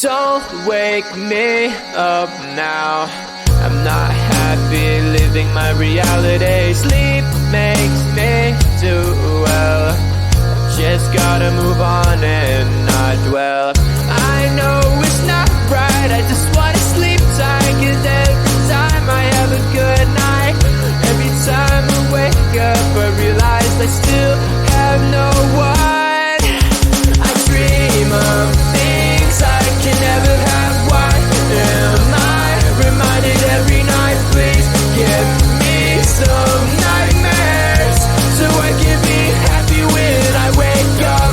Don't wake me up now. I'm not happy living my reality. Sleep makes me do well. Just gotta move on and not dwell. I know it's not right, I just wanna sleep tight. 'Cause every time I have a good night, every time I wake up I realize I still have no one. I dream of things I can never have. Why am I reminded every night? Please give me some nightmares so I can be happy when I wake up.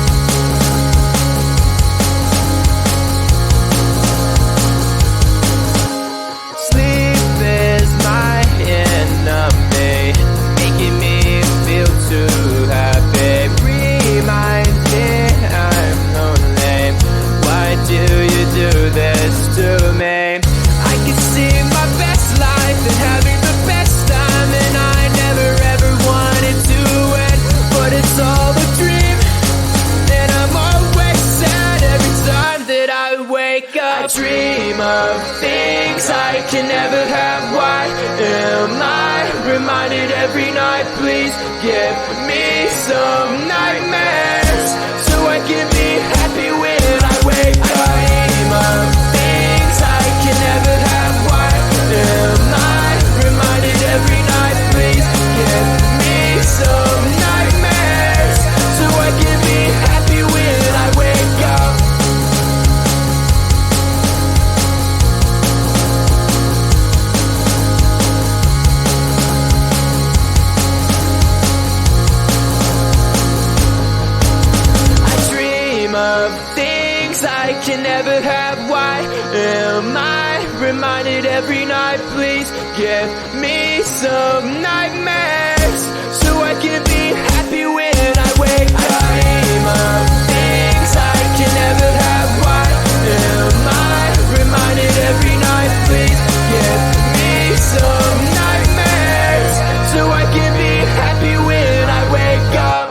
Sleep is my enemy, making me feel too happy. Remind me I'm lonely. Why do you do this to me? I can see my best life and having the best time, and I never ever wanted to end, but it's all a dream, and I'm always sad every time that I wake up. I dream of things I can never have. Why am I reminded every night? Please give me some nightmares so I can be happy when I wake up. I dream of things I can never have. Why am I reminded every night? Please give me some nightmares so I can be happy when I wake up. I dream of things I can never have. Why am I reminded every night? Please give me some nightmares so I can be happy when I wake up. I dream of things I can never have. Why am I reminded every night? Please give me some nightmares so I can be happy when I wake up.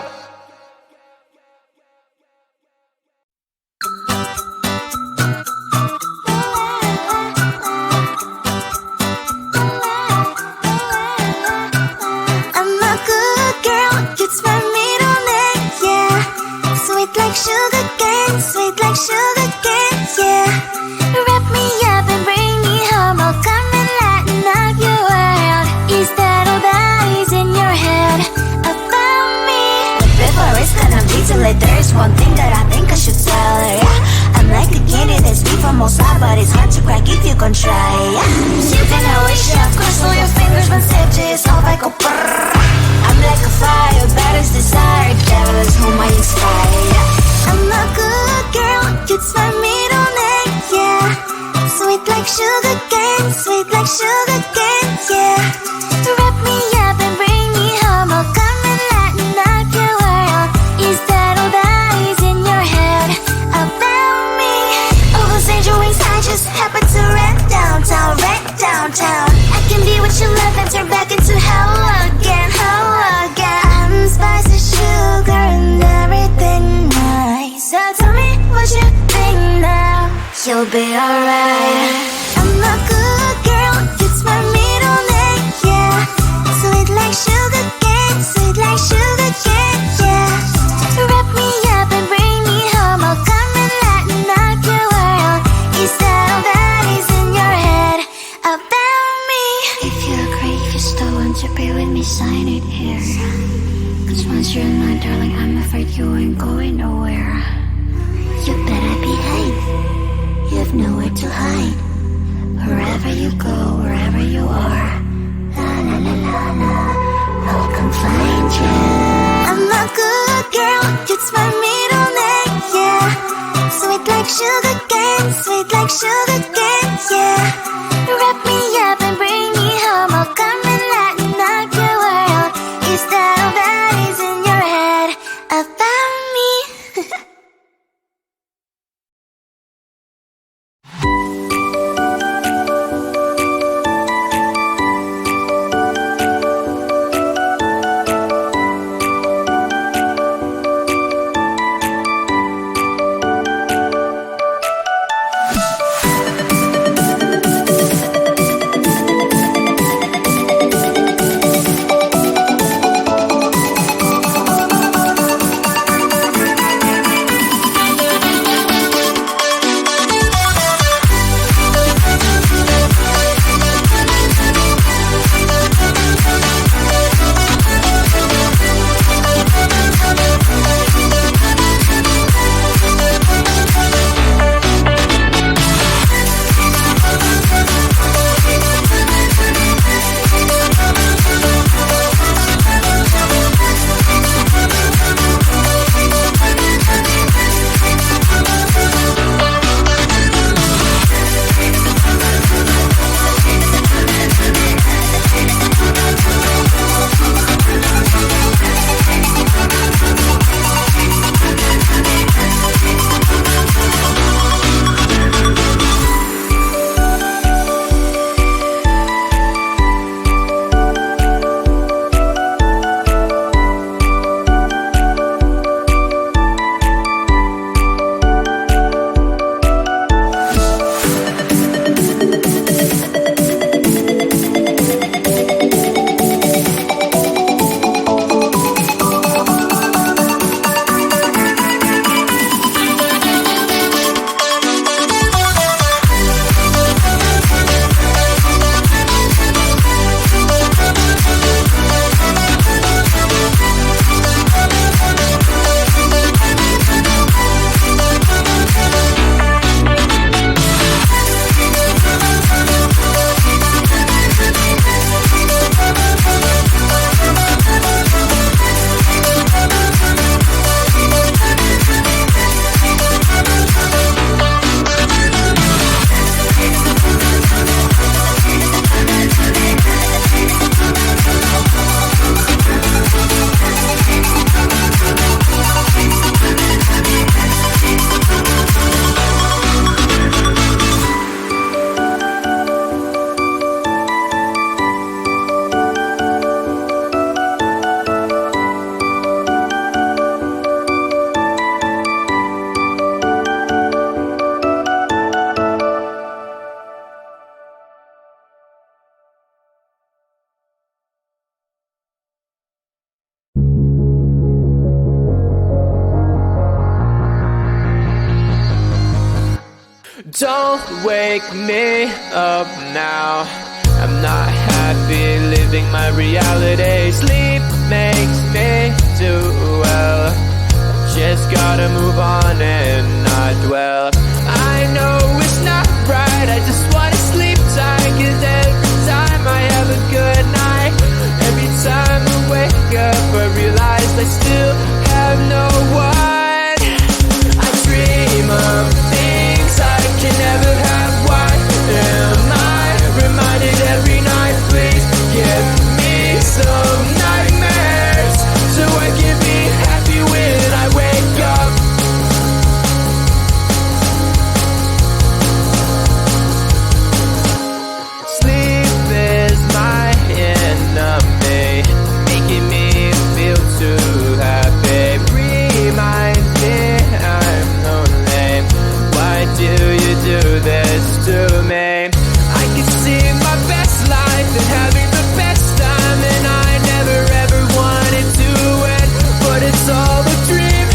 I'm a good girl, it's my middle name, yeah. Sweet like sugar cane, sweet like sugar cane, yeah. Wrap me up and bring me home, I'll come and lighten up your world. Is that all that is in your head about me? Before it's gonna be too late, there is one thing that I think I should tell her, yeah. I'm like a candy that's deep from outside, but it's hard to crack if you can try, yeah. You can always shove, cross all your fingers when safety is off, I go brrrr. I'm like a fire, bad as desire, devil is whom I inspire, yeah. I'm a good girl, it's my middle name, yeah. Sweet like sugar cane, sweet like sugar cane, yeah. Wrap me up and bring me home, I'll come and lighten up your world. Is that all that is in your head about me? Overstage your wings, I just happen to rent downtown, rent downtown. I can be what you love and turn back into hell again, hell again. I'm spicy sugar and everything nice. So tell me what you think now, you'll be alright. I'm a good girl, it's my middle name, yeah. Sweet like sugar cane, sweet like sugar cane, yeah. Wrap me up and bring me home, I'll come and lighten up your world. Is that all that is in your head about me? If you agree, if you still want to be with me, sign it here. 'Cause once you're mine, darling, I'm afraid you ain't going nowhere. You better behave, you have nowhere to hide. Wherever you go, wherever you are, la la la la la, I'll come find you. I'm a good girl, it's my middle name, yeah. Sweet like sugar cane, sweet like sugar cane, yeah. Wrap me up and bring me home, I'll come and lighten up your world. Is that all that is in your head about me? Don't wake me up now. I'm not happy living my reality. Sleep makes me do well. Just gotta move on and not dwell. I know it's not right, I just wanna sleep tight. Cause every time I have a good night, every time I wake up I realize I still have no one. I dream of things I can never have. Why am I reminded every night? Please give me some nightmares so I can be happy when I wake up. Sleep is my enemy, making me feel too happy. Reminds me I'm lonely. Why do you do this to me? I can see my best life and having the best time, and I never ever wanted to end, but it's all a dream,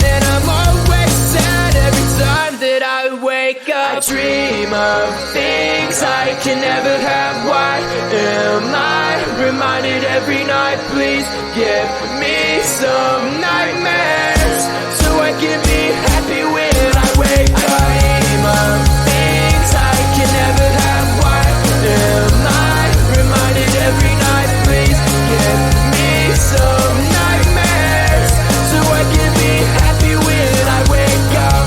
and I'm always sad every time that I wake up. I dream of things I can never have. Why am I reminded every night? Please give me some nightmares so I can be happy when I wake up. I dream of things I can never have. Why am I reminded every night? Please give me some nightmares so I can be happy when I wake up.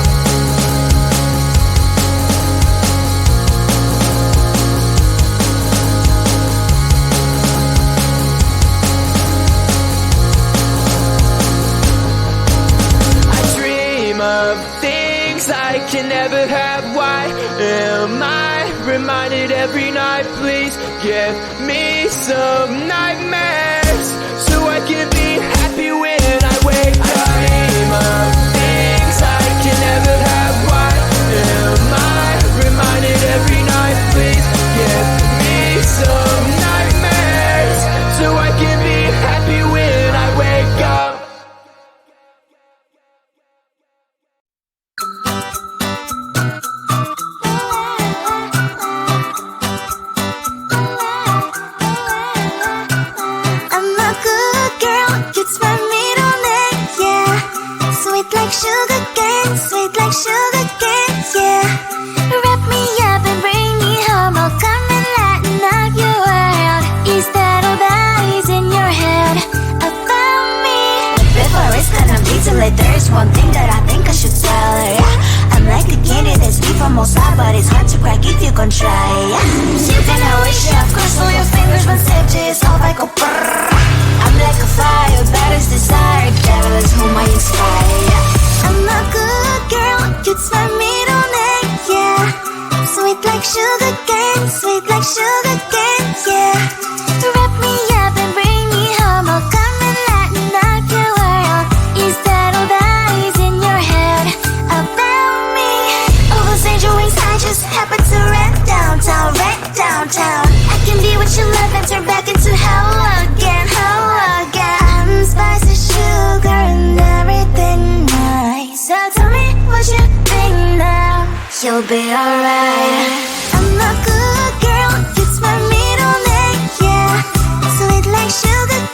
I dream of things I can never have. Why am I reminded every night? Please give me some nightmares so I can be happy when I wake up. I dream of things I can never have. Why am I reminded every night? Please give me some nightmares so I can be happy when I wake up. I'm a good girl, it's my middle name, yeah. Sweet like sugar cane, sweet like sugar cane, yeah. Wrap me up and bring me home, I'll come and lighten up your world. Is that all that is in your head about me? Before it's gonna be too late, there's one thing that I think I should tell her, yeah. I'm like a candy that's deep from outside, but it's hard to crack if you can try, yeah. You can wish, of course, all your fingers when stitches off, I go brrrr. I'm like a fire, that is desire, devil is whom I inspire, yeah. I'm a good girl, it's my middle name, yeah. Sweet like sugar cane, sweet like sugar cane, yeah. Wrap me up and bring me home, I'll come and lighten up your world. Is that all that is in your head about me? All those angel wings I just happen to rent downtown, rent downtown. I can be what you love and turn back into hell again, hell again. I'm spicy sugar and everything nice. So tell me what you think now. You'll be alright. I'm a good girl, it's my middle name, yeah. Sweet like sugar